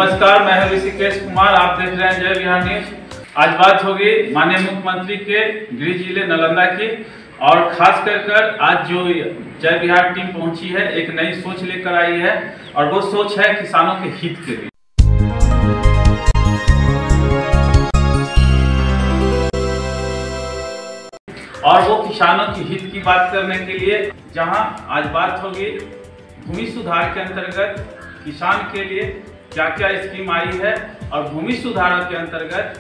नमस्कार, मैं हूं ऋषिकेश कुमार। आप देख रहे हैं जय बिहार न्यूज। आज बात होगी माननीय मुख्यमंत्री के गृह जिले नालंदा की, और खास कर आज जो जय बिहार टीम पहुंची है एक नई सोच लेकर आई है, और वो सोच है किसानों के हित के लिए। और वो किसानों के हित की बात करने के लिए जहां आज बात होगी भूमि सुधार के अंतर्गत किसान के लिए क्या क्या स्कीम आई है, और भूमि सुधार के अंतर्गत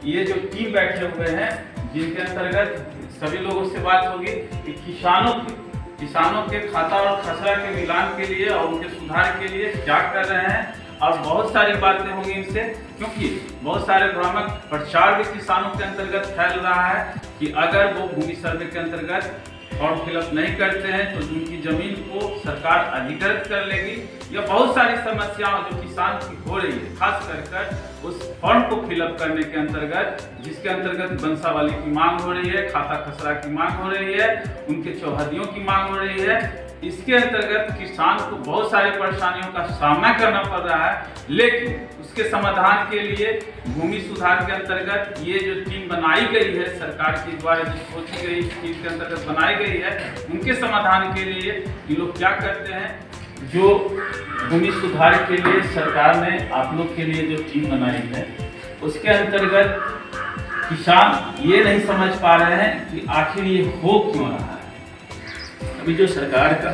ये जो टीम बैठे हुए हैं जिनके अंतर्गत सभी लोगों से बात होगी कि किसानों के खाता और खसरा के मिलान के लिए और उनके सुधार के लिए क्या कर रहे हैं, और बहुत सारी बातें होंगी इनसे, क्योंकि बहुत सारे भ्रामक प्रचार भी किसानों के अंतर्गत फैल रहा है कि अगर वो भूमि सर्वे के अंतर्गत फॉर्म फिलअप नहीं करते हैं तो उनकी जमीन को सरकार अधिकृत कर लेगी, या बहुत सारी समस्याएं जो किसान की हो रही है, खास कर उस फॉर्म को फिलअप करने के अंतर्गत जिसके अंतर्गत बंसावली की मांग हो रही है, खाता खसरा की मांग हो रही है, उनके चौहदियों की मांग हो रही है। इसके अंतर्गत किसान को बहुत सारी परेशानियों का सामना करना पड़ रहा है, लेकिन उसके समाधान के लिए भूमि सुधार के अंतर्गत ये जो टीम बनाई गई है, सरकार के द्वारा जो सोची गई टीम के अंतर्गत बनाई गई है, उनके समाधान के लिए ये लोग क्या करते हैं। जो भूमि सुधार के लिए सरकार ने आप लोग के लिए जो टीम बनाई है, उसके अंतर्गत किसान ये नहीं समझ पा रहे हैं कि आखिर ये हो क्यों रहा है। अभी जो सरकार का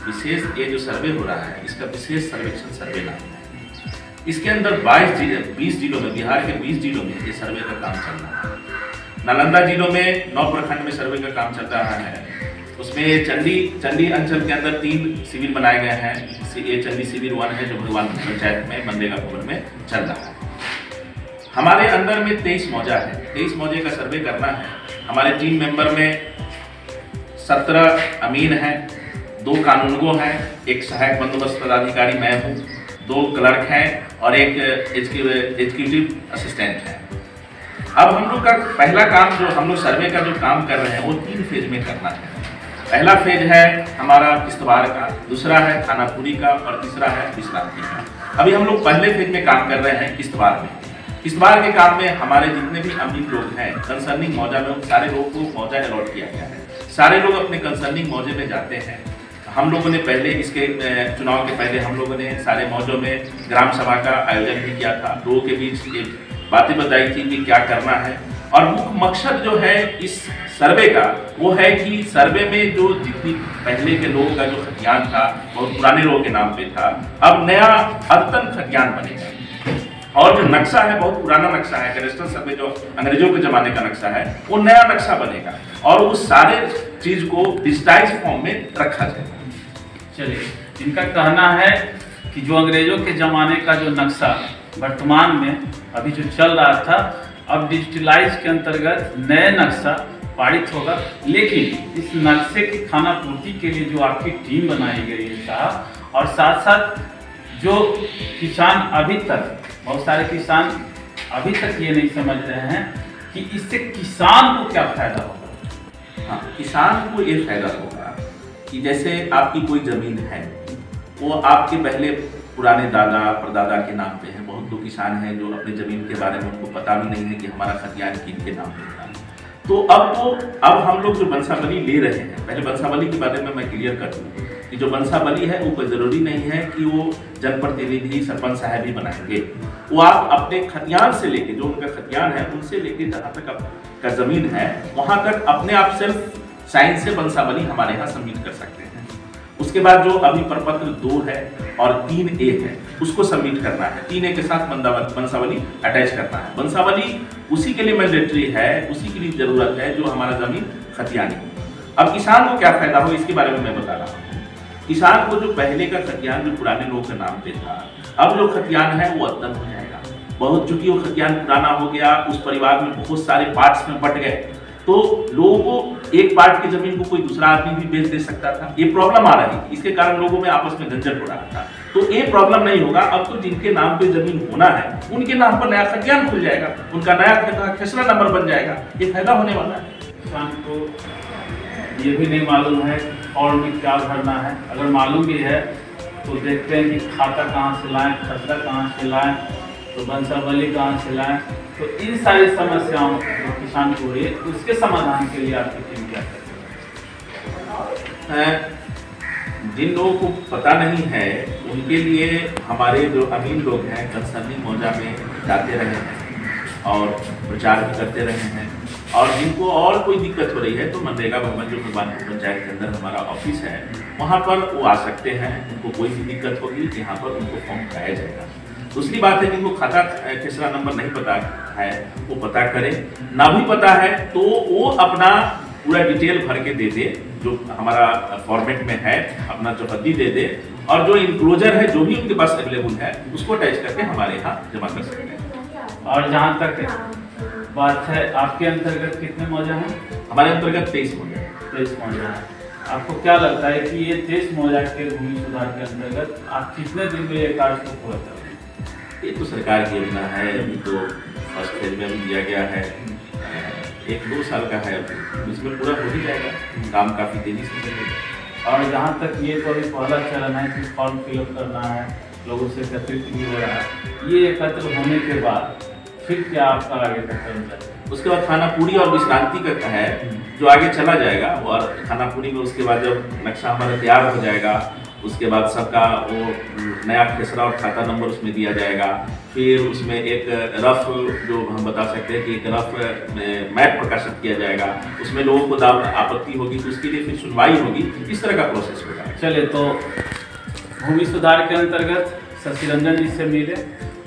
विशेष ये जो सर्वे हो रहा है, इसका विशेष सर्वेक्षण सर्वे नाम है। इसके अंदर 20 जिलों में, बिहार के 20 जिलों में ये सर्वे का काम चल रहा है। नालंदा जिलों में 9 प्रखंड में सर्वे का काम चल रहा है। उसमें चंडी अंचल के अंदर 3 शिविर बनाए गए हैं। ये चंडी शिविर 1 है जो भगवान पंचायत में मनरेगा भवन में चल रहा है। हमारे अंदर में 23 मौजा है, 23 मौजे का सर्वे करना है। हमारे टीम मेंबर में 17 अमीन हैं, 2 कानूनगो हैं, एक सहायक बंदोबस्त पदाधिकारी मैं हूँ, 2 क्लर्क हैं और एक एग्जीक्यूटिव असिस्टेंट है। अब हम लोग का पहला काम जो हम लोग सर्वे का जो काम कर रहे हैं वो 3 फेज में करना है। पहला फेज है हमारा किश्तवाड़ का, दूसरा है थानापुरी का और तीसरा है विश्रांति का। अभी हम लोग पहले फेज में काम कर रहे हैं किश्तवाड़ में। किश्तवाड़ के काम में हमारे जितने भी अमीन लोग हैं कंसर्निंग मौजा में, उन सारे लोगों को मौजा अलॉट किया गया है। सारे लोग अपने कंसर्निंग मौजे में जाते हैं। हम लोगों ने पहले इसके चुनाव के पहले हम लोगों ने सारे मौजों में ग्राम सभा का आयोजन भी किया था। लोगों के बीच ये बातें बताई थी कि क्या करना है, और मुख्य मकसद जो है इस सर्वे का वो है कि सर्वे में जो जितनी पहले के लोगों का जो खतियान था बहुत पुराने लोगों के नाम पे था, अब नया अद्यतन खतियान बनेगा। और जो नक्शा है बहुत पुराना नक्शा है, कैडेस्ट्रल सर्वे जो अंग्रेजों के जमाने का नक्शा है, वो नया नक्शा बनेगा और उस सारे चीज को डिजिटाइज फॉर्म में रखा जाएगा। चलिए, इनका कहना है कि जो अंग्रेजों के जमाने का जो नक्शा वर्तमान में अभी जो चल रहा था, अब डिजिटलाइज के अंतर्गत नए नक्शा पारित होगा, लेकिन इस नक्शे की खाना पूर्ति के लिए जो आपकी टीम बनाई गई है साहब, और साथ साथ जो किसान अभी तक, बहुत सारे किसान अभी तक ये नहीं समझ रहे हैं कि इससे किसान को क्या फायदा होगा। हाँ, किसान को ये फायदा होगा कि जैसे आपकी कोई जमीन है, वो आपके पहले पुराने दादा परदादा के नाम पे है। बहुत लोग किसान हैं जो अपनी जमीन के बारे में उनको पता भी नहीं है कि हमारा खतियान किनके नाम पे था। तो अब हम लोग जो बंसावली ले रहे हैं, पहले बंसावली के बारे में मैं क्लियर कर दूँ कि जो बंसावली है वो कोई ज़रूरी नहीं है कि वो जनप्रतिनिधि सरपंच साहब ही बनाएंगे। वो आप अपने खतियान से लेके, जो उनका खतियान है उनसे लेके जहाँ तक आपका ज़मीन है वहाँ तक अपने आप सेल्फ साइन से बंसावली हमारे यहाँ सबमिट कर सकते हैं। उसके बाद जो अभी प्रपत्र 2 है और 3A है उसको सबमिट करना है। 3A के साथ बंसावली अटैच करना है। बंसावली उसी के लिए मैंडेटरी है, उसी के लिए ज़रूरत है जो हमारा ज़मीन खतियानी। अब किसान को क्या फायदा हो इसके बारे में मैं बता रहा हूँ। किसान को जो पहले का खतियान जो पुराने लोगों के नाम पे था, अब जो खतियान है वो अद्यतन हो जाएगा। बहुत चूंकि वो खतियान पुराना हो गया, उस परिवार में बहुत सारे पार्ट्स में बट गए, तो लोगों को एक पार्ट की जमीन को कोई दूसरा आदमी भी बेच दे सकता था। ये प्रॉब्लम आ रही थी, इसके कारण लोगों में आपस में झंझट हो रहा था। तो ये प्रॉब्लम नहीं होगा। अब तो जिनके नाम पे जमीन होना है उनके नाम पर नया खतियान खुल जाएगा, उनका नया खसरा नंबर बन जाएगा। ये फायदा होने वाला है। किसान को ये भी नहीं मालूम है और भी क्या भरना है। अगर मालूम भी है तो देखते हैं कि खाता कहाँ से लाएं, खसरा कहाँ से लाएं, तो बंसावली कहाँ से लाएं। तो इन सारी समस्याओं जो किसान को हो रही है उसके समाधान के लिए आपकी टीम क्या करती है? जिन लोगों को पता नहीं है उनके लिए हमारे जो अमीन लोग हैं कंसर्निंग मौजा में जाते रहे हैं और प्रचार भी करते रहे हैं। और जिनको और कोई दिक्कत हो रही है तो मनरेगा भवन जो भगवानपुर पंचायत के अंदर हमारा ऑफिस है वहाँ पर वो आ सकते हैं। उनको कोई भी दिक्कत होगी यहाँ पर उनको फॉर्म कराया जाएगा। दूसरी बात है जिनको खाता खसरा नंबर नहीं पता है वो पता करें, ना भी पता है तो वो अपना पूरा डिटेल भर के दे दे जो हमारा फॉर्मेट में है, अपना जो हद्दी दे दे और जो इंक्लोजर है जो भी उनके पास अवेलेबल है उसको अटैच करके हमारे यहाँ जमा कर सकते हैं। और जहाँ तक बात है आपके अंतर्गत कितने मौजा हैं? हमारे अंतर्गत 23 मौजा। 23 मौजा है। आपको क्या लगता है कि ये 23 मौजा के भूमि सुधार के अंतर्गत आप कितने दिन में ये कार्य को पूरा करेंगे? ये तो सरकार की योजना है, अभी तो फर्स्ट फेज में भी दिया गया है, 1-2 साल का है, इसमें पूरा हो ही जाएगा, काम काफ़ी तेजी से चलेगा। और जहाँ तक ये तो अभी पहला चरण है कि फॉर्म फिलअप करना है, लोगों से एकत्रित भी हो रहा है, ये एकत्र होने के बाद फिर क्या आपका आगे का चरण जाएगा? उसके बाद खाना पूरी और विश्रांति का है जो आगे चला जाएगा। और खाना पूरी में उसके बाद जब नक्शा हमारा तैयार हो जाएगा उसके बाद सबका वो नया खसरा और खाता नंबर उसमें दिया जाएगा। फिर उसमें एक रफ जो हम बता सकते हैं कि एक रफ मैप प्रकाशित किया जाएगा, उसमें लोगों को आपत्ति होगी तो उसके लिए फिर सुनवाई होगी। इस तरह का प्रोसेस होगा। चलिए, तो भूमि सुधार के अंतर्गत शशि रंजन जी से मिले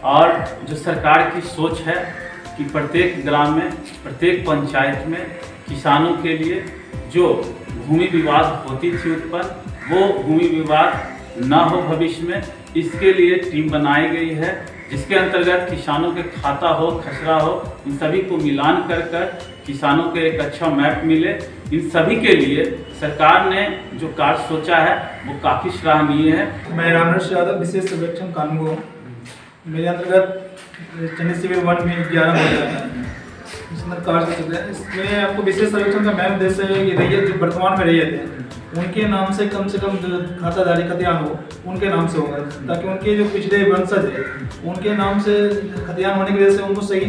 और जो सरकार की सोच है कि प्रत्येक ग्राम में, प्रत्येक पंचायत में किसानों के लिए जो भूमि विवाद होती थी उत्पन्न, वो भूमि विवाद ना हो भविष्य में, इसके लिए टीम बनाई गई है जिसके अंतर्गत किसानों के खाता हो, खसरा हो, इन सभी को मिलान कर किसानों को एक अच्छा मैप मिले। इन सभी के लिए सरकार ने जो कार्य सोचा है वो काफ़ी सराहनीय है। मैं रामनरेश यादव, विशेष सर्वेक्षण कानून, मेरे अंतर्गत चन्नी सिविल 1 में 11 मौजा है, इसमें कार्य चल रहा है। इसमें आपको विशेष सर्वेक्षण का मैम उद्देश्य है कि रैयत जो वर्तमान में रैयत है उनके नाम से कम खाताधारी खतियान हो, उनके नाम से होगा, ताकि उनके जो पिछले वंशज है उनके नाम से खतियान होने की वजह से उनको सही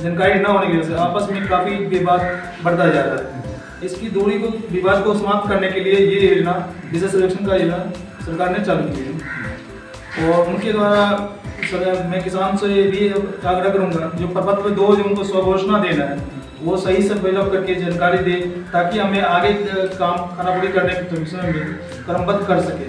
जानकारी न होने की वजह से आपस में काफ़ी विवाद बढ़ता जा रहा है। इसकी दूरी को, विवाद को समाप्त करने के लिए ये योजना, विशेष सर्वेक्षण का योजना सरकार ने चालू की है। और उनके द्वारा मैं किसान से भी आग्रह करूंगा जो प्रपत्र 2 जो उनको स्वघोषणा देना है वो सही से फिलअप करके जानकारी दे, ताकि हमें आगे काम खानापूरी करने के विषय में क्रमबद्ध कर सके।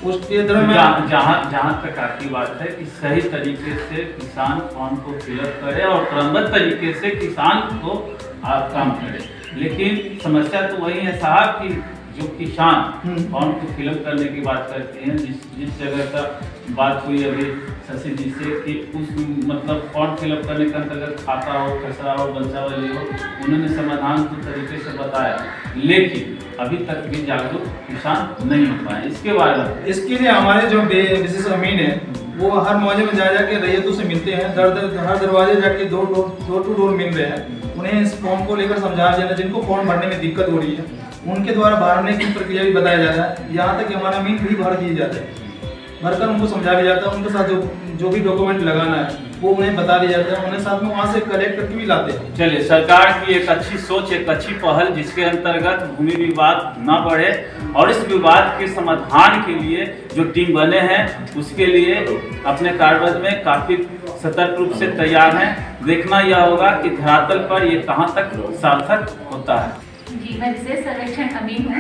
उसके जहाँ तक आपकी बात है कि सही तरीके से किसान फॉर्म को फिलअप करे और क्रमबद्ध तरीके से किसान को आप काम करे, लेकिन समस्या तो वही है साहब कि जो किसान फॉर्म को फिलअप करने की बात करते हैं, जिस जगह का बात हुई अभी शशि जी से कि उस मतलब फॉर्म फिलअप करने के अंतर्गत खाता हो, खसरा हो, बंसावली हो, उन्होंने समाधान को तरीके से बताया, लेकिन अभी तक भी जागरूक किसान नहीं हो पाए। इसके बारे में इसके लिए हमारे जो विशेष अमीन है वो हर मौजे में जा जाके रैयतों से मिलते हैं, हर दरवाजे जाके डोर टू डोर मिल रहे हैं, उन्हें इस फॉर्म को लेकर समझाया जा रहा है। जिनको फॉर्म भरने में दिक्कत हो रही है उनके द्वारा भरने की प्रक्रिया भी बताया जा रहा है। यहाँ तक कि हमारा अमीन भी भर दिए जाते हैं, भरकर उनको समझाया जाता है, उनके साथ जो भी डॉक्यूमेंट लगाना है वो उन्हें बता दिया जाता है, उन्हें साथ में वहाँ से कलेक्ट करके भी लाते हैं। चलिए, सरकार की एक अच्छी सोच, एक अच्छी पहल जिसके अंतर्गत भूमि विवाद न बढ़े और इस विवाद के समाधान के लिए जो टीम बने हैं उसके लिए अपने कार्यबल में काफ़ी सतर्क रूप से तैयार हैं। देखना यह होगा कि धरातल पर ये कहाँ तक सार्थक होता है। जी, मैं विशेष सर्वेक्षण अमीन हूँ।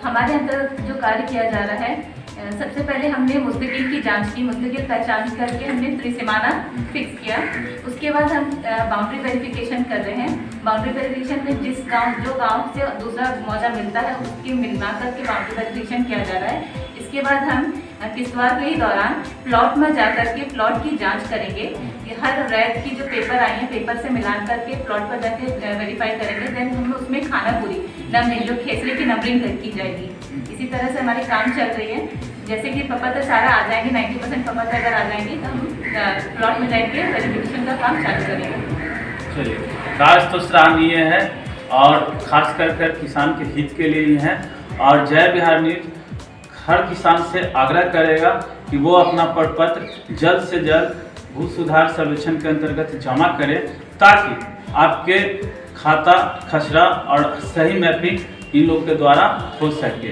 हमारे अंतर्गत जो कार्य किया जा रहा है, सबसे पहले हमने मुस्तकिल की जांच की, मुस्तकिल पहचान करके हमने त्रिसीमाना फिक्स किया। उसके बाद हम बाउंड्री वेरिफिकेशन कर रहे हैं। बाउंड्री वेरिफिकेशन में जो गांव से दूसरा मौजा मिलता है उसकी मिलना करके बाउंड्री वेरिफिकेशन किया जा रहा है। इसके बाद हम किश्तवाड़ के ही दौरान प्लॉट में जाकर के प्लॉट की जांच करेंगे। हर रैत की जो पेपर आई है पेपर से मिलान करके प्लॉट पर जाके वेरीफाई करेंगे। देन हम उसमें खानापूरी नंबरिंग, जो खेसरे की नंबरिंग की जाएगी। इसी तरह से हमारी काम चल रही है। जैसे कि पपत सारा आ जाएंगे, 90% पपत अगर आ जाएंगी तो हम प्लॉट में जाएंगे वेरिफिकेशन का काम चालू करेंगे। चलिए, कार्य तो सराहनीय है और खास कर किसान के हित के लिए ही है। और जय बिहार न्यूज हर किसान से आग्रह करेगा कि वो अपना प्रपत्र जल्द से जल्द भू सुधार सर्वेक्षण के अंतर्गत जमा करें, ताकि आपके खाता खसरा और सही मैपिंग इन लोग के द्वारा हो सके।